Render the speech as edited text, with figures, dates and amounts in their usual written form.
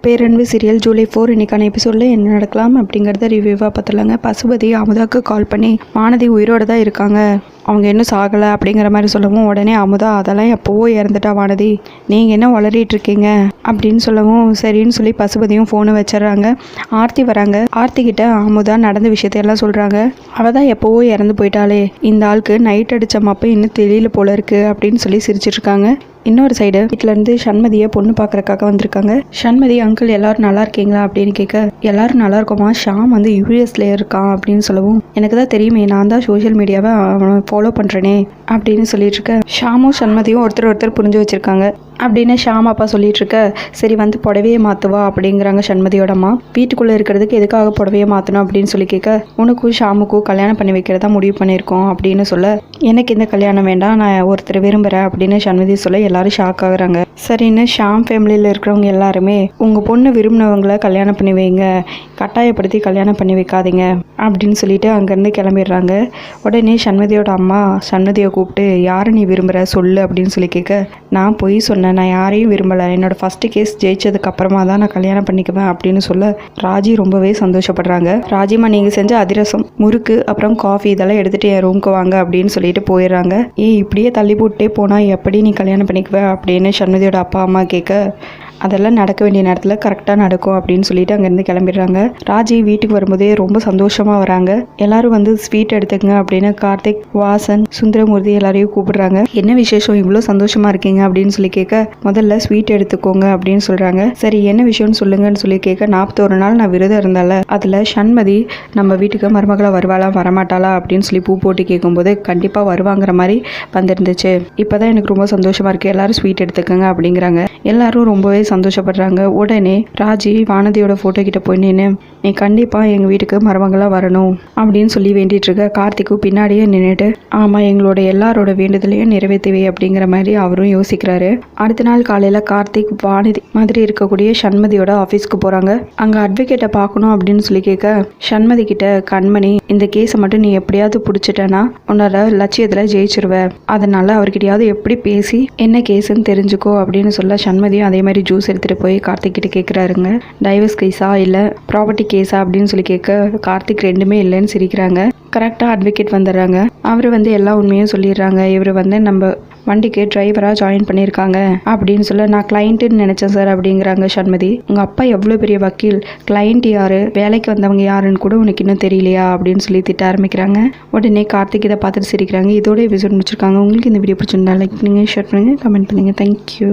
பேரன்பு serial July 4 இன்னைக்கான எபிசோடில் என்ன நடக்கலாம் அப்படிங்கிறத ரிவ்யூவாக பார்த்துலாங்க. பசுபதி அமுதாவுக்கு கால் பண்ணி வானதி உயிரோடு தான் இருக்காங்க, அவங்க இன்னும் சாகலை அப்படிங்கிற மாதிரி சொல்லவும், உடனே அமுதா அதெல்லாம் எப்போவோ இறந்துட்டா வானதி, நீங்கள் என்ன வளரிட்டுருக்கீங்க அப்படின்னு சொல்லவும், சரின்னு சொல்லி பசுபதியும் ஃபோனை வச்சிடறாங்க. ஆர்த்தி வராங்க. ஆர்த்தி கிட்ட அமுதா நடந்த விஷயத்தையெல்லாம் சொல்கிறாங்க. அவள் தான் எப்போவோ இறந்து போயிட்டாலே, இந்த ஆளுக்கு நைட் அடித்த மப்ப இன்னும் தெரியல போல இருக்குது அப்படின்னு சொல்லி சிரிச்சிட்ருக்காங்க. இன்னொரு சைடு வீட்டிலேருந்து சண்மதியை பொண்ணு பார்க்குறக்காக வந்திருக்காங்க. சண்மதி, அங்கிள் எல்லாரும் நல்லா இருக்கீங்களா அப்படின்னு கேட்க, எல்லாரும் நல்லா இருக்கோமா, ஷாம் வந்து யூஎஸ்ல இருக்கான் அப்படின்னு சொல்லவும், எனக்கு தான் தெரியுமே, நான் தான் சோஷியல் மீடியாவை அவனை ஃபாலோ பண்ணுறேனே அப்படின்னு சொல்லிட்டு இருக்க. ஷாமும் சண்மதியும் ஒருத்தர் புரிஞ்சு வச்சுருக்காங்க அப்படின்னு ஷாம் அப்பா சொல்லிட்டு இருக்க. சரி வந்து புடவையை மாற்றுவா அப்படிங்கிறாங்க சண்மதியோட அம்மா. வீட்டுக்குள்ளே இருக்கிறதுக்கு எதுக்காக புடவையை மாற்றணும் அப்படின்னு சொல்லி கேட்க, உனக்கும் ஷாமுக்கும் கல்யாணம் பண்ணி வைக்கிறதா முடிவு பண்ணியிருக்கோம் அப்படின்னு சொல்ல, எனக்கு இந்த கல்யாணம் வேண்டாம், நான் ஒருத்தர் விரும்புகிறேன் அப்படின்னு சண்மதி சொல்ல எல்லாரும் ஷாக் ஆகுறாங்க. சரின்னு ஷாம் ஃபேமிலியில் இருக்கிறவங்க எல்லாருமே, உங்கள் பொண்ணு விரும்பினவங்களை கல்யாணம் பண்ணி வைங்க, கட்டாயப்படுத்தி கல்யாணம் பண்ணி வைக்காதீங்க அப்படின்னு சொல்லிட்டு அங்கேருந்து கிளம்பிடுறாங்க. உடனே சண்மதியோட அம்மா சண்மதியை கூப்பிட்டு, யாரை நீ விரும்புகிற சொல்லு அப்படின்னு சொல்லி கேட்க, நான் பொய் சொன்னேன், நான் யாரையும் விரும்பலை, என்னோட ஃபஸ்ட்டு கேஸ் ஜெயிச்சதுக்கு அப்புறமா தான் நான் கல்யாணம் பண்ணிக்குவேன் அப்படின்னு சொல்ல ராஜி ரொம்பவே சந்தோஷப்படுறாங்க. ராஜிமா, நீங்கள் செஞ்ச அதிரசம், முறுக்கு, அப்புறம் காஃபி இதெல்லாம் எடுத்துகிட்டு என் ரூமுக்கு வாங்க அப்படின்னு சொல்லிட்டு போயிடுறாங்க. இப்படியே தள்ளி போட்டுட்டே போனால் எப்படி நீ கல்யாணம் பண்ணிக்குவ அப்படின்னு சண்மதியோட அப்பா அம்மா கேட்க, அதெல்லாம் நடக்க வேண்டிய நேரத்தில் கரெக்டாக நடக்கும் அப்படின்னு சொல்லிட்டு அங்கேருந்து கிளம்பிடுறாங்க. ராஜி வீட்டுக்கு வரும்போதே ரொம்ப சந்தோஷமாக வராங்க. எல்லாரும் வந்து ஸ்வீட் எடுத்துக்கங்க அப்படின்னு கார்த்திக், வாசன், சுந்தரமூர்த்தி எல்லாரையும் கூப்பிடுறாங்க. என்ன விசேஷம், இவ்வளோ சந்தோஷமாக இருக்கீங்க அப்படின்னு சொல்லி கேட்க, முதல்ல ஸ்வீட் எடுத்துக்கோங்க அப்படின்னு சொல்கிறாங்க. சரி என்ன விஷயம்னு சொல்லுங்கன்னு சொல்லி கேட்க, 41 நாள் நான் விரதம் இருந்தால அதில் சண்மதி நம்ம வீட்டுக்கு மருமகளை வருவாளா வரமாட்டாளா அப்படின்னு சொல்லி பூ போட்டு கேட்கும்போது, கண்டிப்பாக வருவாங்கிற மாதிரி வந்துருந்துச்சு. இப்போ தான் எனக்கு ரொம்ப சந்தோஷமாக இருக்குது, எல்லாரும் ஸ்வீட் எடுத்துக்கங்க அப்படிங்கிறாங்க. எல்லாரும் ரொம்பவே சந்தோஷப்படுறாங்க. உடனே ராஜி வானதியோட ஃபோட்டோ கிட்ட போய் நின்று, நீ கண்டிப்பாக எங்கள் வீட்டுக்கு மருமகளாக வரணும் அப்படின்னு சொல்லி வேண்டிட்டு இருக்க. கார்த்திக்கும் பின்னாடியே நின்றுட்டு, ஆமாம் எங்களோட எல்லாரோட வேண்டுதலையும் நிறைவேற்றுவே அப்படிங்கிற மாதிரி அவரும் யோசிக்கிறாரு. அடுத்த நாள் காலையில் கார்த்திக் வானதி மாதிரி இருக்கக்கூடிய சண்மதியோட ஆஃபீஸ்க்கு போகிறாங்க. அங்கே அட்வொகேட்டை பார்க்கணும் அப்படின்னு சொல்லி கேட்க, சண்மதி கிட்ட, கண்மணி இந்த கேஸை மட்டும் நீ எப்படியாவது பிடிச்சிட்டேன்னா உன்னோட லட்சியத்தில் ஜெயிச்சிருவ, அதனால அவர்கிட்டயாவது எப்படி பேசி என்ன கேஸுன்னு தெரிஞ்சுக்கோ அப்படின்னு சொல்ல, சண்மதியும் அதே மாதிரி ஜூஸ் எடுத்துகிட்டு போய் கார்த்திக் கிட்ட கேட்குறாருங்க. டைவர்ஸ் கேஸா இல்லை ப்ராப்பர்ட்டி கேஸா அப்படின்னு சொல்லி கேட்க, கார்த்திக் ரெண்டுமே இல்லைன்னு சிரிக்கிறாங்க. கரெக்டாக அட்வொகேட் வந்துடுறாங்க. அவர் வந்து எல்லா உண்மையும் சொல்லிடுறாங்க. இவர் வந்து நம்ம வண்டிக்கு டிரைவராக ஜாயின் பண்ணியிருக்காங்க அப்படின்னு சொல்ல, நான் கிளைண்ட்டுன்னு நினச்சேன் சார் அப்படிங்கிறாங்க சண்மதி. உங்கள் அப்பா எவ்வளோ பெரிய வக்கீல், கிளைண்ட் யார், வேலைக்கு வந்தவங்க யாருன்னு கூட உனக்கு இன்னும் தெரியலையா அப்படின்னு சொல்லி திட்ட ஆரம்பிக்கிறாங்க. உடனே கார்த்திக் இதை பார்த்துட்டு சிரிக்கிறாங்க. இதோட எபிசோட் முடிச்சிருக்காங்க. உங்களுக்கு இந்த வீடியோ பிடிச்சிருந்தா லைக் பண்ணுங்கள், ஷேர் பண்ணுங்கள், கமெண்ட் பண்ணுங்கள். தேங்க்யூ.